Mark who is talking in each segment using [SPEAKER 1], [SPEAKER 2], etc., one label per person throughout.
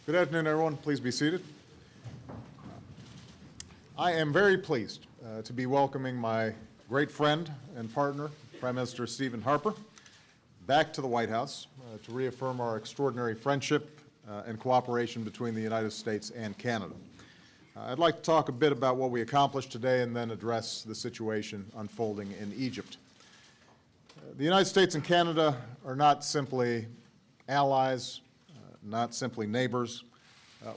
[SPEAKER 1] Good afternoon, everyone. Please be seated. I am very pleased to be welcoming my great friend and partner, Prime Minister Stephen Harper, back to the White House to reaffirm our extraordinary friendship and cooperation between the United States and Canada. I'd like to talk a bit about what we accomplished today and then address the situation unfolding in Egypt. The United States and Canada are not simply allies, not simply neighbors.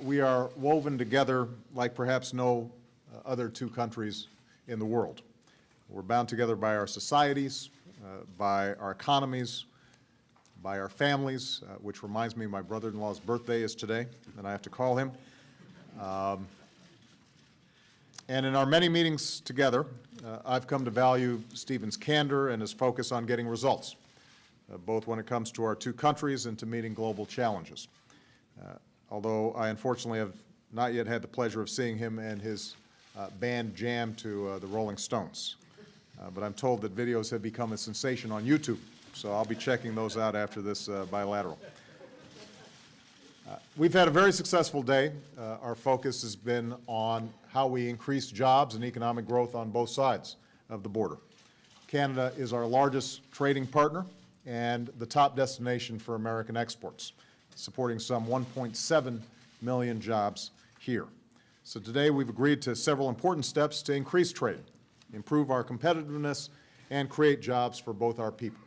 [SPEAKER 1] We are woven together like perhaps no other two countries in the world. We're bound together by our societies, by our economies, by our families, which reminds me my brother-in-law's birthday is today, and I have to call him. And in our many meetings together, I've come to value Stephen's candor and his focus on getting results, both when it comes to our two countries and to meeting global challenges. Although I unfortunately have not yet had the pleasure of seeing him and his band jam to the Rolling Stones. But I'm told that videos have become a sensation on YouTube, so I'll be checking those out after this bilateral. We've had a very successful day. Our focus has been on how we increase jobs and economic growth on both sides of the border. Canada is our largest trading partner and the top destination for American exports, supporting some 1.7 million jobs here. So today we've agreed to several important steps to increase trade, improve our competitiveness, and create jobs for both our people.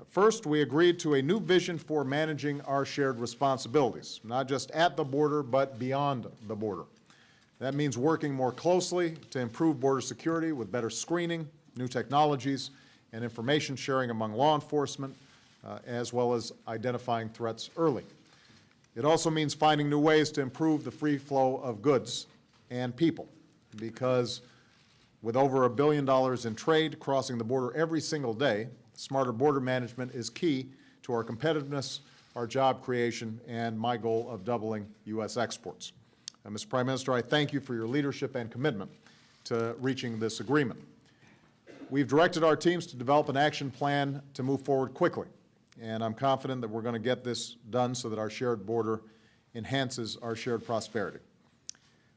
[SPEAKER 1] First, we agreed to a new vision for managing our shared responsibilities, not just at the border, but beyond the border. That means working more closely to improve border security with better screening, new technologies, and information sharing among law enforcement, as well as identifying threats early. It also means finding new ways to improve the free flow of goods and people, because with over $1 billion in trade crossing the border every single day, smarter border management is key to our competitiveness, our job creation, and my goal of doubling U.S. exports. Mr. Prime Minister, I thank you for your leadership and commitment to reaching this agreement. We've directed our teams to develop an action plan to move forward quickly, and I'm confident that we're going to get this done so that our shared border enhances our shared prosperity.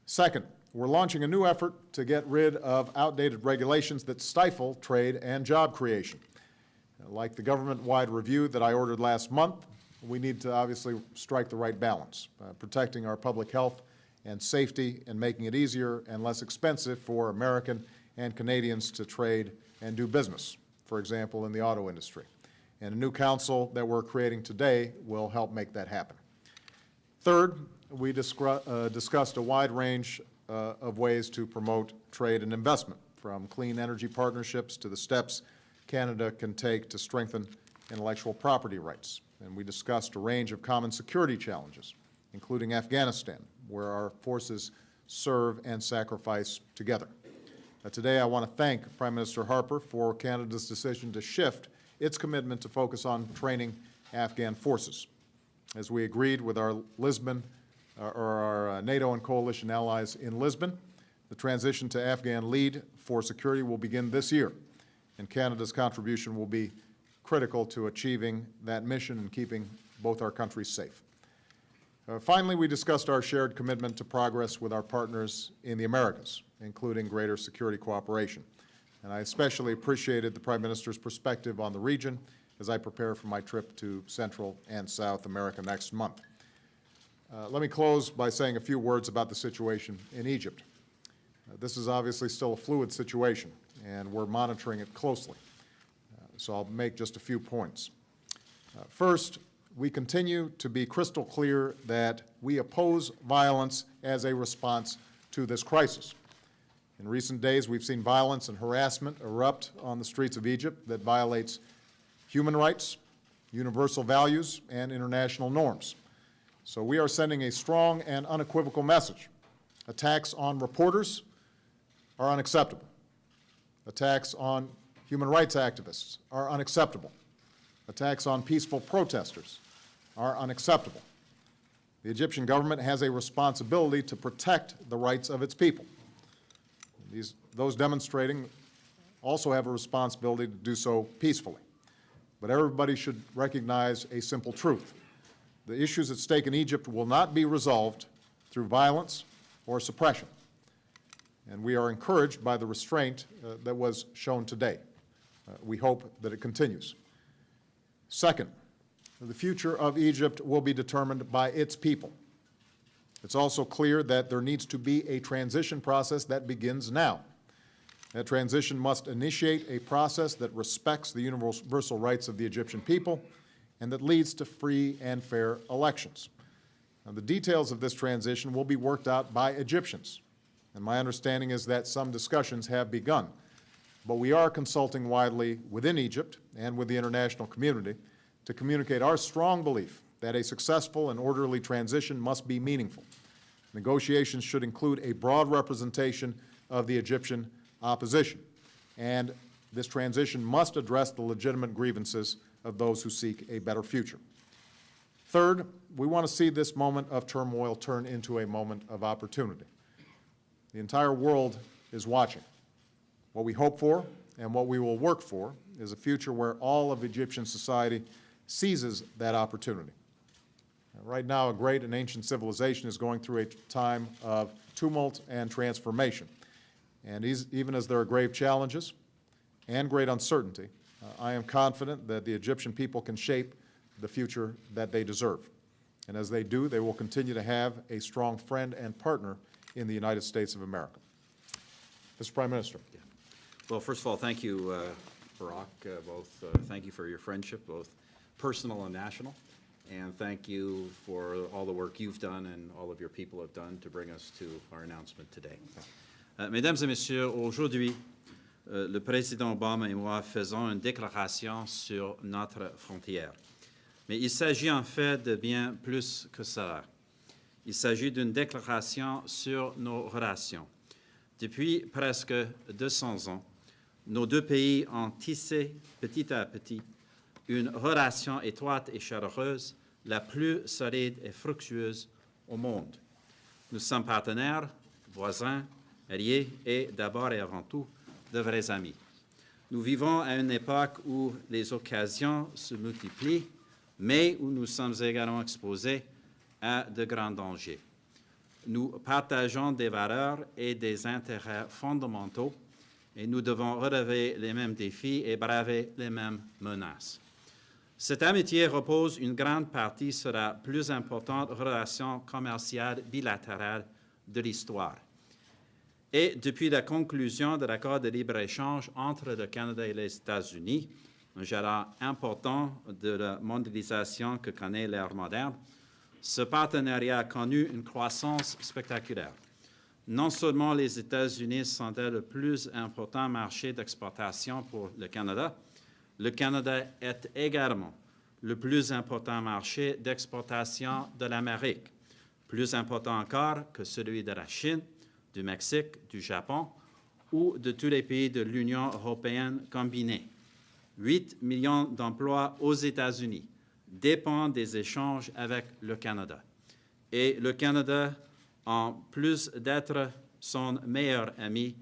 [SPEAKER 1] Second, we're launching a new effort to get rid of outdated regulations that stifle trade and job creation. Like the government-wide review that I ordered last month, we need to obviously strike the right balance, protecting our public health and safety and making it easier and less expensive for American and Canadians to trade and do business, for example, in the auto industry. And a new council that we're creating today will help make that happen. Third, we discussed a wide range of ways to promote trade and investment, from clean energy partnerships to the steps Canada can take to strengthen intellectual property rights. And we discussed a range of common security challenges, including Afghanistan, where our forces serve and sacrifice together. Today, I want to thank Prime Minister Harper for Canada's decision to shift its commitment to focus on training Afghan forces. As we agreed with our NATO and coalition allies in Lisbon, the transition to Afghan lead for security will begin this year, and Canada's contribution will be critical to achieving that mission and keeping both our countries safe. Finally, we discussed our shared commitment to progress with our partners in the Americas, including greater security cooperation. And I especially appreciated the Prime Minister's perspective on the region as I prepare for my trip to Central and South America next month. Let me close by saying a few words about the situation in Egypt. This is obviously still a fluid situation, and we're monitoring it closely. So I'll make just a few points. First, we continue to be crystal clear that we oppose violence as a response to this crisis. In recent days, we've seen violence and harassment erupt on the streets of Egypt that violates human rights, universal values, and international norms. So we are sending a strong and unequivocal message. Attacks on reporters are unacceptable. Attacks on human rights activists are unacceptable. Attacks on peaceful protesters are unacceptable. The Egyptian government has a responsibility to protect the rights of its people. Those demonstrating also have a responsibility to do so peacefully. But everybody should recognize a simple truth. The issues at stake in Egypt will not be resolved through violence or suppression. And we are encouraged by the restraint that was shown today. We hope that it continues. Second, the future of Egypt will be determined by its people. It's also clear that there needs to be a transition process that begins now. That transition must initiate a process that respects the universal rights of the Egyptian people and that leads to free and fair elections. Now, the details of this transition will be worked out by Egyptians, and my understanding is that some discussions have begun. But we are consulting widely within Egypt and with the international community to communicate our strong belief that a successful and orderly transition must be meaningful. Negotiations should include a broad representation of the Egyptian opposition, and this transition must address the legitimate grievances of those who seek a better future. Third, we want to see this moment of turmoil turn into a moment of opportunity. The entire world is watching. What we hope for and what we will work for is a future where all of Egyptian society seizes that opportunity. Right now, a great and ancient civilization is going through a time of tumult and transformation. And even as there are grave challenges and great uncertainty, I am confident that the Egyptian people can shape the future that they deserve. And as they do, they will continue to have a strong friend and partner in the United States of America. Mr. Prime Minister.
[SPEAKER 2] Yeah. Well, first of all, thank you, Barack, thank you for your friendship, both personal and national. And thank you for all the work you've done and all of your people have done to bring us to our announcement today. Mesdames et Messieurs, aujourd'hui, le président Obama et moi faisons une déclaration sur notre frontière. Mais il s'agit en fait de bien plus que cela. Il s'agit d'une déclaration sur nos relations. Depuis presque 200 ans, nos deux pays ont tissé petit à petit une relation étroite et chaleureuse, la plus solide et fructueuse au monde. Nous sommes partenaires, voisins, alliés et d'abord et avant tout, de vrais amis. Nous vivons à une époque où les occasions se multiplient, mais où nous sommes également exposés à de grands dangers. Nous partageons des valeurs et des intérêts fondamentaux et nous devons relever les mêmes défis et braver les mêmes menaces. Cette amitié repose une grande partie sur la plus importante relation commerciale bilatérale de l'histoire. Et depuis la conclusion de l'accord de libre-échange entre le Canada et les États-Unis, un jalon important de la mondialisation que connaît l'ère moderne, ce partenariat a connu une croissance spectaculaire. Non seulement les États-Unis sont le plus important marché d'exportation pour le Canada est également le plus important marché d'exportation de l'Amérique, plus important encore que celui de la Chine, du Mexique, du Japon ou de tous les pays de l'Union européenne combinés. 8 millions d'emplois aux États-Unis dépendent des échanges avec le Canada. Et le Canada, en plus d'être son meilleur ami,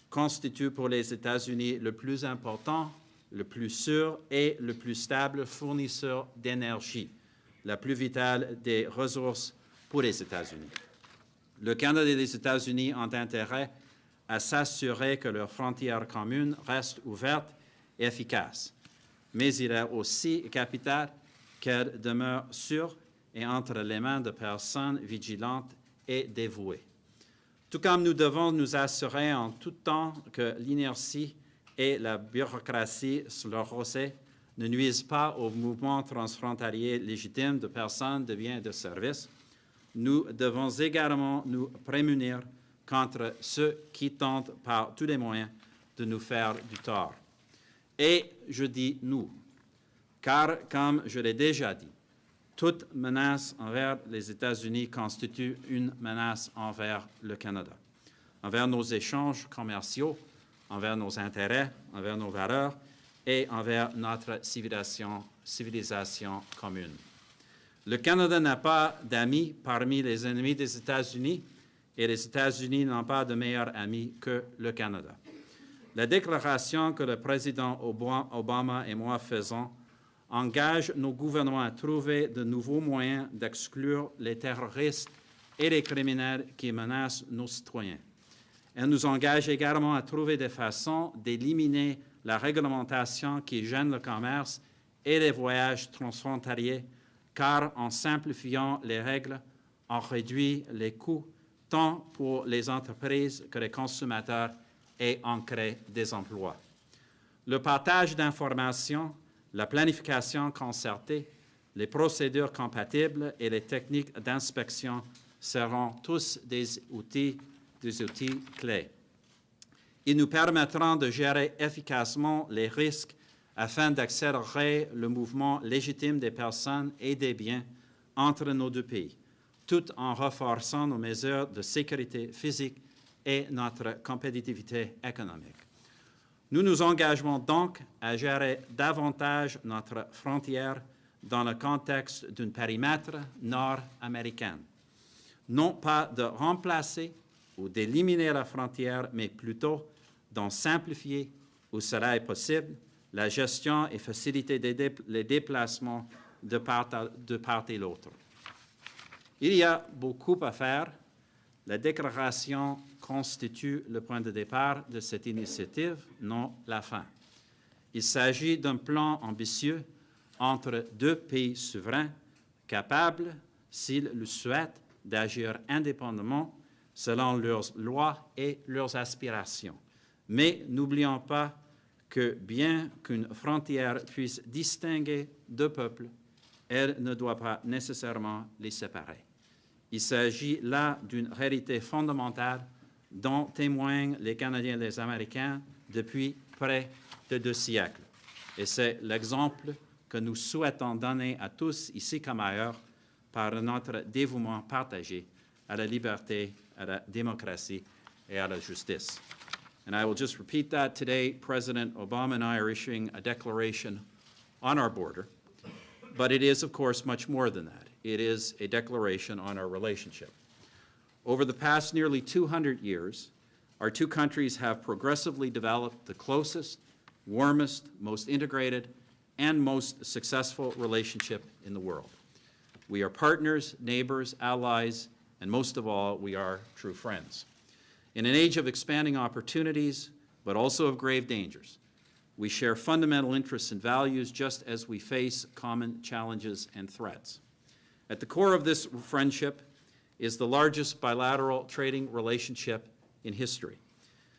[SPEAKER 2] constitue pour les États-Unis le plus important, le plus sûr et le plus stable fournisseur d'énergie, la plus vitale des ressources pour les États-Unis. Le Canada et les États-Unis ont intérêt à s'assurer que leurs frontières communes restent ouvertes et efficaces. Mais il est aussi capital qu'elles demeurent sûres et entre les mains de personnes vigilantes et dévouées. Tout comme nous devons nous assurer en tout temps que l'inertie et la bureaucratie sclérosée ne nuisent pas au mouvement transfrontalier légitime de personnes, de biens et de services, nous devons également nous prémunir contre ceux qui tentent par tous les moyens de nous faire du tort. Et je dis « nous », car, comme je l'ai déjà dit, toute menace envers les États-Unis constitue une menace envers le Canada, envers nos échanges commerciaux, envers nos intérêts, envers nos valeurs et envers notre civilisation commune. Le Canada n'a pas d'amis parmi les ennemis des États-Unis et les États-Unis n'ont pas de meilleurs amis que le Canada. La déclaration que le président Obama et moi faisons engage nos gouvernements à trouver de nouveaux moyens d'exclure les terroristes et les criminels qui menacent nos citoyens. Elle nous engage également à trouver des façons d'éliminer la réglementation qui gêne le commerce et les voyages transfrontaliers, car en simplifiant les règles, on réduit les coûts tant pour les entreprises que les consommateurs et on crée des emplois. Le partage d'informations, la planification concertée, les procédures compatibles et les techniques d'inspection seront tous des outils clés. Ils nous permettront de gérer efficacement les risques afin d'accélérer le mouvement légitime des personnes et des biens entre nos deux pays, tout en renforçant nos mesures de sécurité physique et notre compétitivité économique. Nous nous engageons donc à gérer davantage notre frontière dans le contexte d'un périmètre nord-américain. Non pas de remplacer ou d'éliminer la frontière, mais plutôt d'en simplifier où cela est possible la gestion et faciliter les déplacements de part et d'autre. Il y a beaucoup à faire. La déclaration constitue le point de départ de cette initiative, non la fin. Il s'agit d'un plan ambitieux entre deux pays souverains capables, s'ils le souhaitent, d'agir indépendamment selon leurs lois et leurs aspirations. Mais n'oublions pas que bien qu'une frontière puisse distinguer deux peuples, elle ne doit pas nécessairement les séparer. Il s'agit là d'une réalité fondamentale dont témoignent les Canadiens et les Américains depuis près de 2 siècles. Et c'est l'exemple que nous souhaitons donner à tous, ici comme ailleurs, par notre dévouement partagé à la liberté, à la démocratie et à la justice. And I will just repeat that today. President Obama and I are issuing a declaration on our border, but it is, of course, much more than that. It is a declaration on our relationship. Over the past nearly 200 years, our two countries have progressively developed the closest, warmest, most integrated, and most successful relationship in the world. We are partners, neighbors, allies, and most of all, we are true friends. In an age of expanding opportunities, but also of grave dangers, we share fundamental interests and values just as we face common challenges and threats. At the core of this friendship is the largest bilateral trading relationship in history.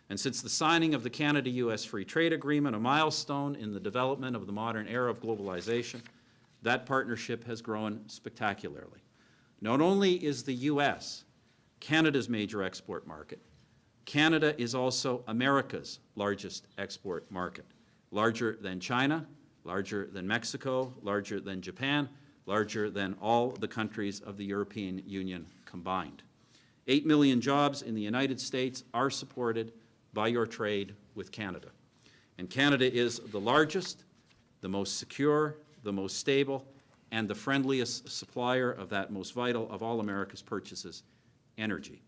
[SPEAKER 2] And since the signing of the Canada-U.S. Free Trade Agreement, a milestone in the development of the modern era of globalization, that partnership has grown spectacularly. Not only is the U.S. Canada's major export market, Canada is also America's largest export market, larger than China, larger than Mexico, larger than Japan, larger than all the countries of the European Union combined. 8 million jobs in the United States are supported by your trade with Canada. And Canada is the largest, the most secure, the most stable, and the friendliest supplier of that most vital of all America's purchases, energy.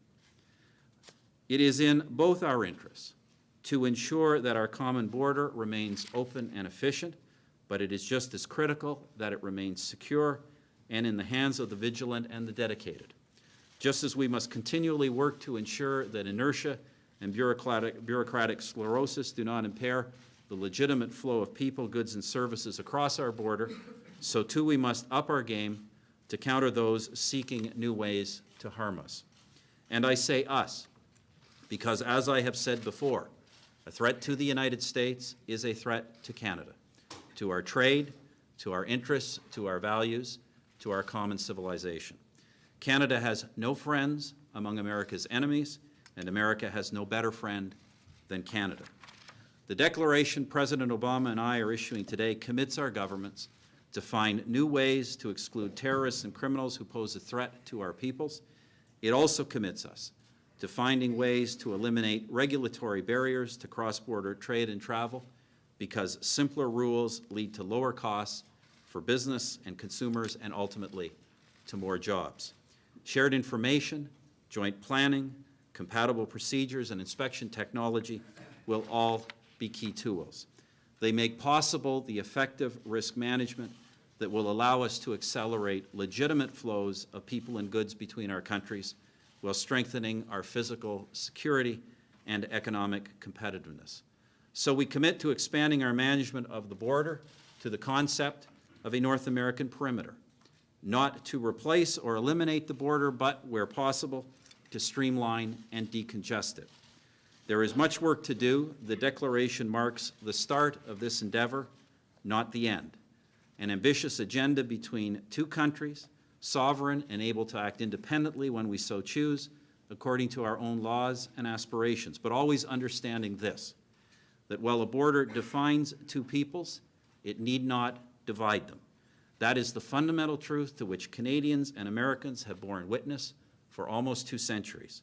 [SPEAKER 2] It is in both our interests to ensure that our common border remains open and efficient, but it is just as critical that it remains secure and in the hands of the vigilant and the dedicated. Just as we must continually work to ensure that inertia and bureaucratic sclerosis do not impair the legitimate flow of people, goods, and services across our border, so too we must up our game to counter those seeking new ways to harm us. And I say us, because as I have said before, a threat to the United States is a threat to Canada, to our trade, to our interests, to our values, to our common civilization. Canada has no friends among America's enemies, and America has no better friend than Canada. The declaration President Obama and I are issuing today commits our governments to find new ways to exclude terrorists and criminals who pose a threat to our peoples. It also commits us to finding ways to eliminate regulatory barriers to cross-border trade and travel, because simpler rules lead to lower costs for business and consumers and ultimately to more jobs. Shared information, joint planning, compatible procedures, and inspection technology will all be key tools. They make possible the effective risk management that will allow us to accelerate legitimate flows of people and goods between our countries while strengthening our physical security and economic competitiveness. So we commit to expanding our management of the border to the concept of a North American perimeter, not to replace or eliminate the border, but, where possible, to streamline and decongest it. There is much work to do. The declaration marks the start of this endeavor, not the end. An ambitious agenda between two countries, sovereign and able to act independently when we so choose, according to our own laws and aspirations, but always understanding this, that while a border defines two peoples, it need not divide them. That is the fundamental truth to which Canadians and Americans have borne witness for almost 2 centuries.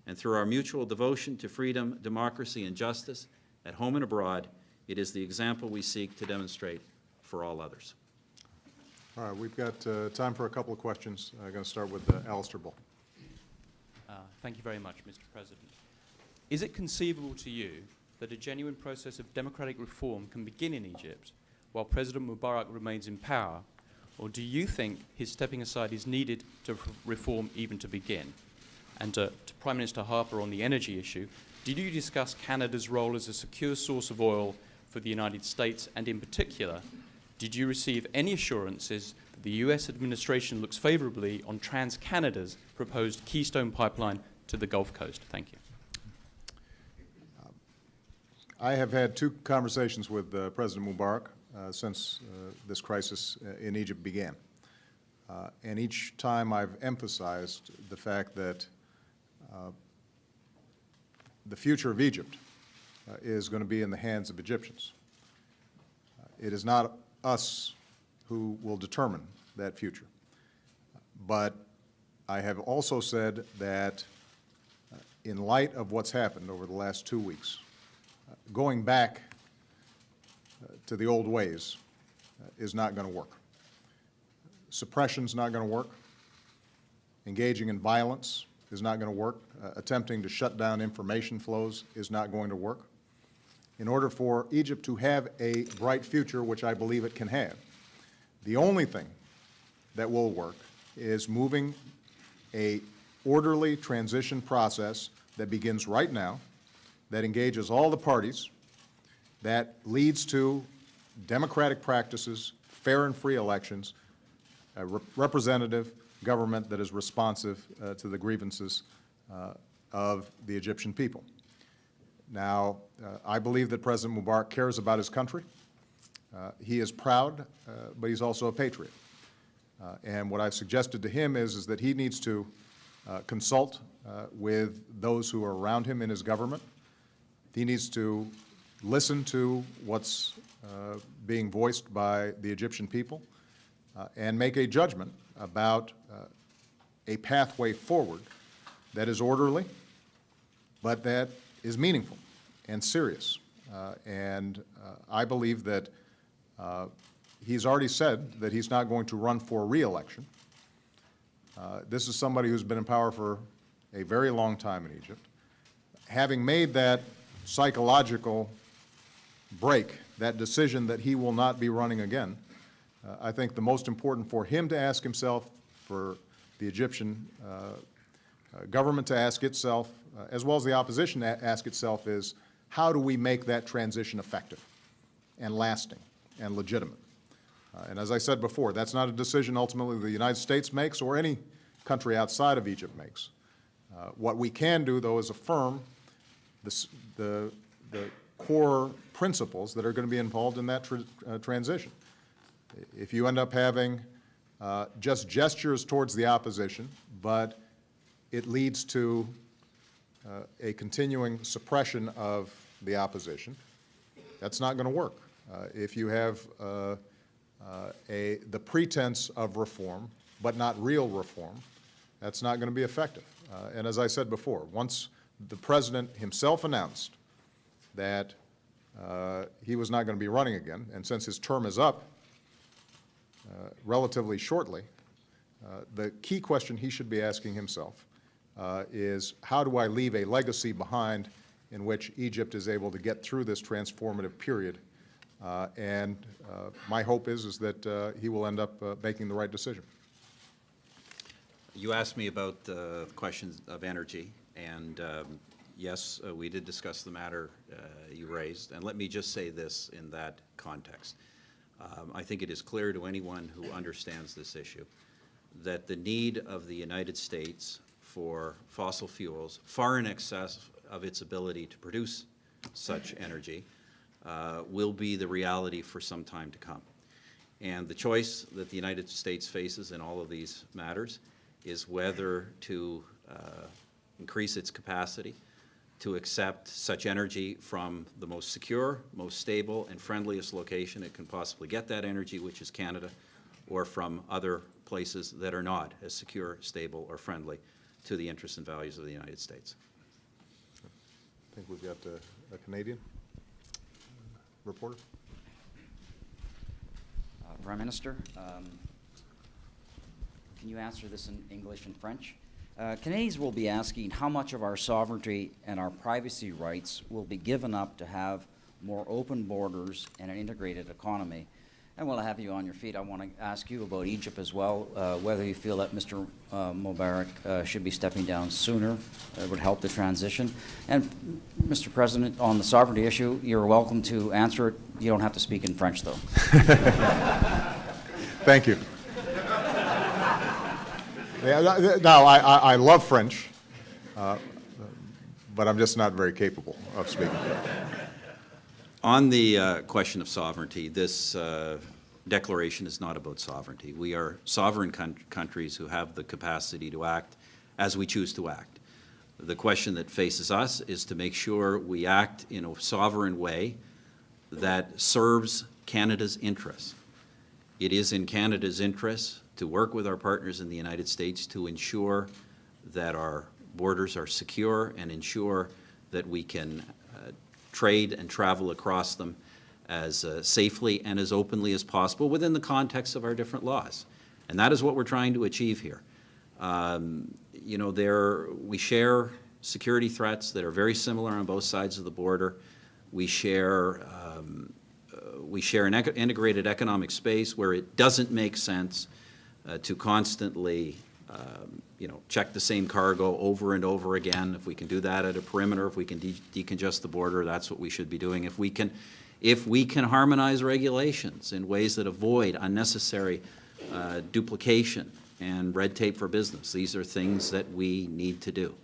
[SPEAKER 2] And through our mutual devotion to freedom, democracy, and justice, at home and abroad, it is the example we seek to demonstrate for all others.
[SPEAKER 1] All right, we've got time for a couple of questions. I'm going to start with Alistair Bull.
[SPEAKER 3] Thank you very much, Mr. President. Is it conceivable to you that a genuine process of democratic reform can begin in Egypt while President Mubarak remains in power, or do you think his stepping aside is needed to reform even to begin? And to Prime Minister Harper on the energy issue, did you discuss Canada's role as a secure source of oil for the United States, and in particular, did you receive any assurances that the US administration looks favorably on TransCanada's proposed Keystone pipeline to the Gulf Coast? Thank you.
[SPEAKER 1] I have had 2 conversations with President Mubarak since this crisis in Egypt began. And each time I've emphasized the fact that the future of Egypt is going to be in the hands of Egyptians. It is not us who will determine that future. But I have also said that in light of what's happened over the last 2 weeks, going back to the old ways is not going to work. Suppression's not going to work. Engaging in violence is not going to work. Attempting to shut down information flows is not going to work. In order for Egypt to have a bright future, which I believe it can have, the only thing that will work is moving a orderly transition process that begins right now, that engages all the parties, that leads to democratic practices, fair and free elections, a representative government that is responsive to the grievances of the Egyptian people. Now, I believe that President Mubarak cares about his country. He is proud, but he's also a patriot. And what I've suggested to him is that he needs to consult with those who are around him in his government. He needs to listen to what's being voiced by the Egyptian people and make a judgment about a pathway forward that is orderly, but that is meaningful and serious. I believe that he's already said that he's not going to run for re-election. This is somebody who's been in power for a very long time in Egypt. Having made that psychological break, that decision that he will not be running again, I think the most important for him to ask himself, for the Egyptian government to ask itself, as well as the opposition to ask itself, is how do we make that transition effective and lasting and legitimate? And as I said before, that's not a decision ultimately the United States makes or any country outside of Egypt makes. What we can do, though, is affirm the core principles that are going to be involved in that transition. If you end up having just gestures towards the opposition, but it leads to a continuing suppression of the opposition, that's not going to work. If you have the pretense of reform, but not real reform, that's not going to be effective. And as I said before, once the President himself announced that he was not going to be running again, and since his term is up relatively shortly, the key question he should be asking himself is, how do I leave a legacy behind in which Egypt is able to get through this transformative period And my hope is that he will end up making the right decision.
[SPEAKER 2] You asked me about the questions of energy, and yes, we did discuss the matter you raised. And let me just say this in that context. I think it is clear to anyone who understands this issue that the need of the United States for fossil fuels, far in excess of its ability to produce such energy, will be the reality for some time to come. And the choice that the United States faces in all of these matters is whether to increase its capacity to accept such energy from the most secure, most stable, and friendliest location it can possibly get that energy, which is Canada, or from other places that are not as secure, stable, or friendly to the interests and values of the United States.
[SPEAKER 1] I think we've got a Canadian reporter.
[SPEAKER 4] Prime Minister, can you answer this in English and French? Canadians will be asking how much of our sovereignty and our privacy rights will be given up to have more open borders and an integrated economy. And while I have you on your feet, I want to ask you about Egypt as well, whether you feel that Mr. Mubarak should be stepping down sooner. It would help the transition. And Mr. President, on the sovereignty issue, you're welcome to answer it. You don't have to speak in French, though.
[SPEAKER 1] Thank you. Now, I love French, but I'm just not very capable of speaking.
[SPEAKER 2] On the question of sovereignty, this declaration is not about sovereignty. We are sovereign countries who have the capacity to act as we choose to act. The question that faces us is to make sure we act in a sovereign way that serves Canada's interests. It is in Canada's interest to work with our partners in the United States to ensure that our borders are secure and ensure that we can trade and travel across them as safely and as openly as possible within the context of our different laws. And that is what we're trying to achieve here. You know, we share security threats that are very similar on both sides of the border. We share an integrated economic space where it doesn't make sense to constantly you know, check the same cargo over and over again. If we can do that at a perimeter, if we can decongest the border, that's what we should be doing. If we can harmonize regulations in ways that avoid unnecessary duplication and red tape for business, these are things that we need to do.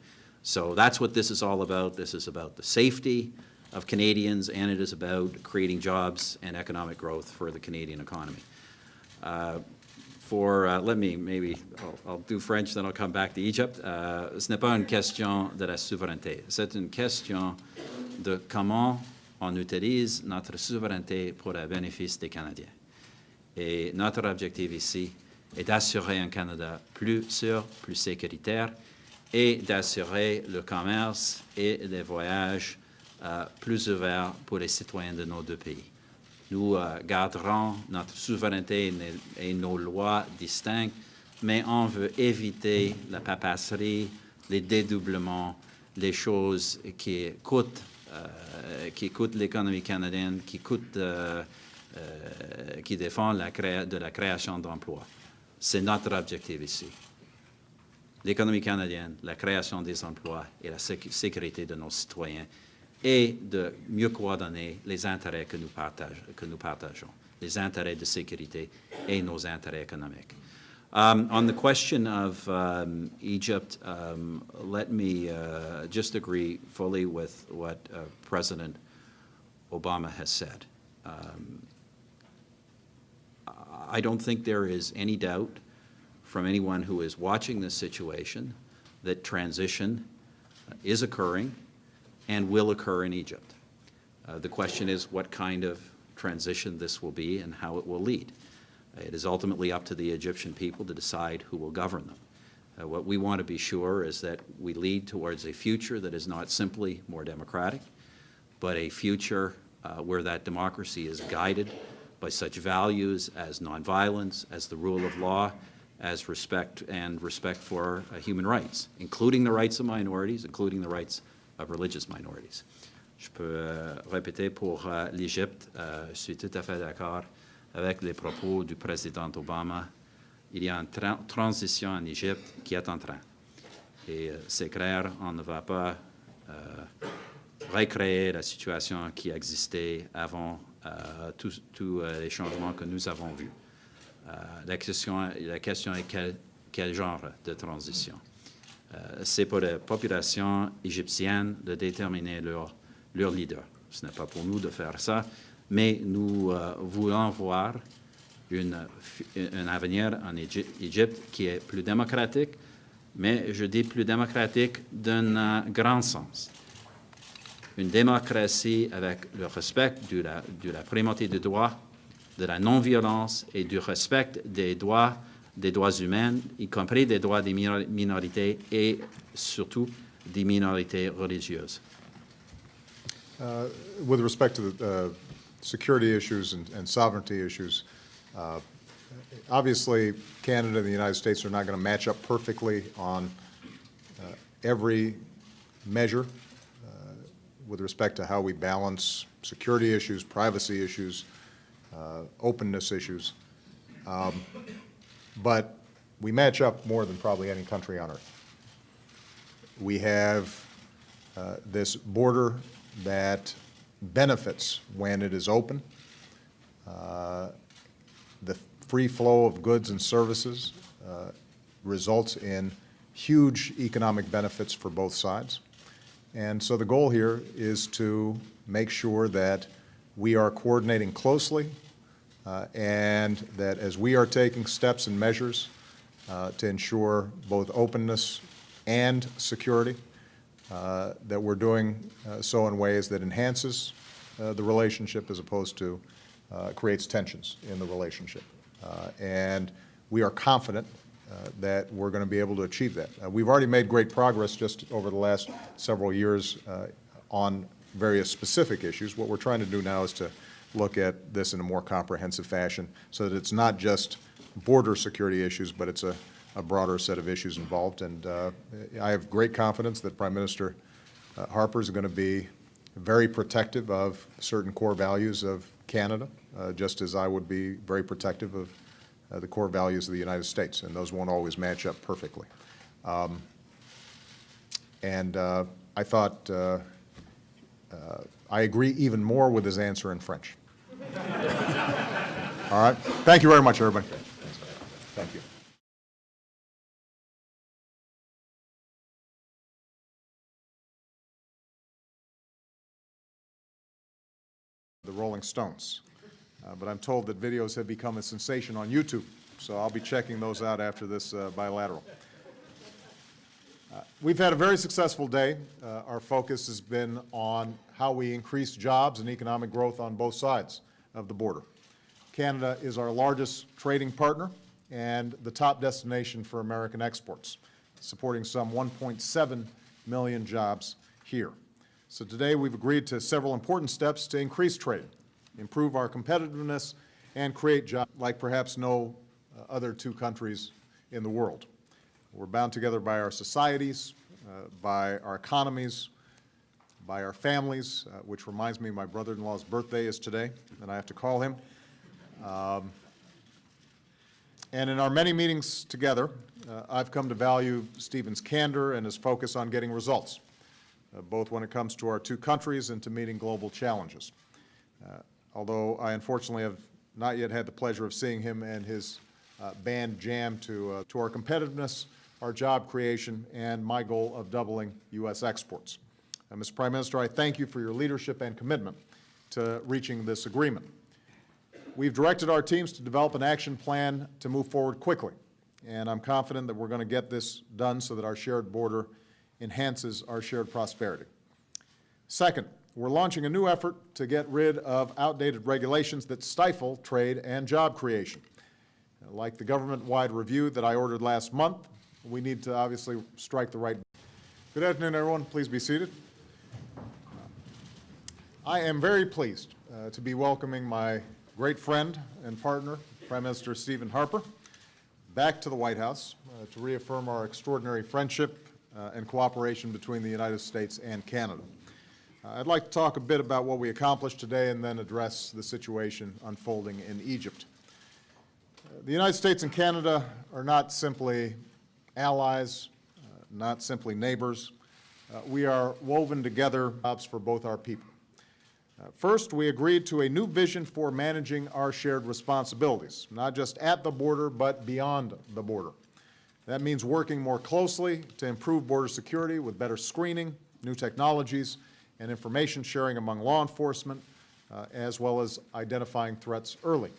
[SPEAKER 2] So that's what this is all about. This is about the safety of Canadians, and it is about creating jobs and economic growth for the Canadian economy. Let me, maybe, I'll do French, then I'll come back to Egypt. Ce n'est pas une question de la souveraineté. C'est une question de comment on utilise notre souveraineté pour le bénéfice des Canadiens. Et notre objectif ici est d'assurer un Canada plus sûr, plus sécuritaire, et d'assurer le commerce et les voyages plus ouverts pour les citoyens de nos deux pays. Nous garderons notre souveraineté et nos lois distinctes, mais on veut éviter la papasserie, les dédoublements, les choses qui coûtent l'économie canadienne, qui défendent de la création d'emplois. C'est notre objectif ici. L'économie canadienne, la création des emplois et la sécurité de nos citoyens, et de mieux coordonner les intérêts que nous partageons, les intérêts de sécurité et nos intérêts économiques. On the question of Egypt, let me just agree fully with what President Obama has said. I don't think there is any doubt from anyone who is watching this situation that transition is occurring and will occur in Egypt. The question is what kind of transition this will be and how it will lead. It is ultimately up to the Egyptian people to decide who will govern them. What we want to be sure is that we lead towards a future that is not simply more democratic, but a future where that democracy is guided by such values as nonviolence, as the rule of law, as respect for human rights, including the rights of minorities, including the rights of religious minorities. Je peux répéter pour l'Égypte, je suis tout à fait d'accord avec les propos du président Obama. Il y a une transition en Égypte qui est en train. Et c'est clair, on ne va pas recréer la situation qui existait avant tous les changements que nous avons vus. La question est quel genre de transition? C'est pour la population égyptienne de déterminer leur leader. Ce n'est pas pour nous de faire ça, mais nous voulons voir un avenir en Égypte qui est plus démocratique, mais je dis plus démocratique d'un grand sens. Une démocratie avec le respect de la primauté du droit, de la non-violence et du respect des droits humains, y compris des droits des minorités et surtout des minorités religieuses.
[SPEAKER 1] With respect to the security issues and sovereignty issues, obviously Canada and the United States are not going to match up perfectly on every measure with respect to how we balance security issues, privacy issues, openness issues. But we match up more than probably any country on earth. We have this border that benefits when it is open. The free flow of goods and services results in huge economic benefits for both sides. And so the goal here is to make sure that we are coordinating closely and that as we are taking steps and measures to ensure both openness and security, that we're doing so in ways that enhances the relationship as opposed to creates tensions in the relationship. And we are confident that we're going to be able to achieve that. We've already made great progress just over the last several years on various specific issues. What we're trying to do now is to look at this in a more comprehensive fashion so that it's not just border security issues, but it's a broader set of issues involved. And I have great confidence that Prime Minister Harper is going to be very protective of certain core values of Canada, just as I would be very protective of the core values of the United States, and those won't always match up perfectly. I thought I agree even more with his answer in French. All right. Thank you very much, everybody. Thank you. The Rolling Stones. But I'm told that videos have become a sensation on YouTube, so I'll be checking those out after this bilateral. We've had a very successful day. Our focus has been on how we increase jobs and economic growth on both sides of the border. Canada is our largest trading partner and the top destination for American exports, supporting some 1.7 million jobs here. So today we've agreed to several important steps to increase trade, improve our competitiveness, and create jobs like perhaps no other two countries in the world. We're bound together by our societies, by our economies, by our families, which reminds me my brother-in-law's birthday is today, and I have to call him. And in our many meetings together, I've come to value Stephen's candor and his focus on getting results, both when it comes to our two countries and to meeting global challenges. Although I unfortunately have not yet had the pleasure of seeing him and his band jam to our competitiveness, our job creation, and my goal of doubling U.S. exports. Mr. Prime Minister, I thank you for your leadership and commitment to reaching this agreement. We've directed our teams to develop an action plan to move forward quickly, and I'm confident that we're going to get this done so that our shared border enhances our shared prosperity. Second, we're launching a new effort to get rid of outdated regulations that stifle trade and job creation. Like the government-wide review that I ordered last month, we need to obviously strike the right. Good afternoon, everyone. Please be seated. I am very pleased to be welcoming my great friend and partner, Prime Minister Stephen Harper, back to the White House to reaffirm our extraordinary friendship and cooperation between the United States and Canada. I'd like to talk a bit about what we accomplished today and then address the situation unfolding in Egypt. The United States and Canada are not simply allies, not simply neighbors. We are woven together jobs for both our people. First, we agreed to a new vision for managing our shared responsibilities, not just at the border, but beyond the border. That means working more closely to improve border security with better screening, new technologies, and information sharing among law enforcement, as well as identifying threats early.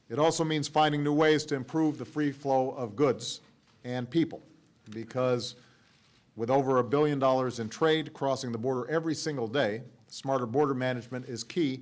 [SPEAKER 1] It also means finding new ways to improve the free flow of goods and people, because with over $1 billion in trade crossing the border every single day, smarter border management is key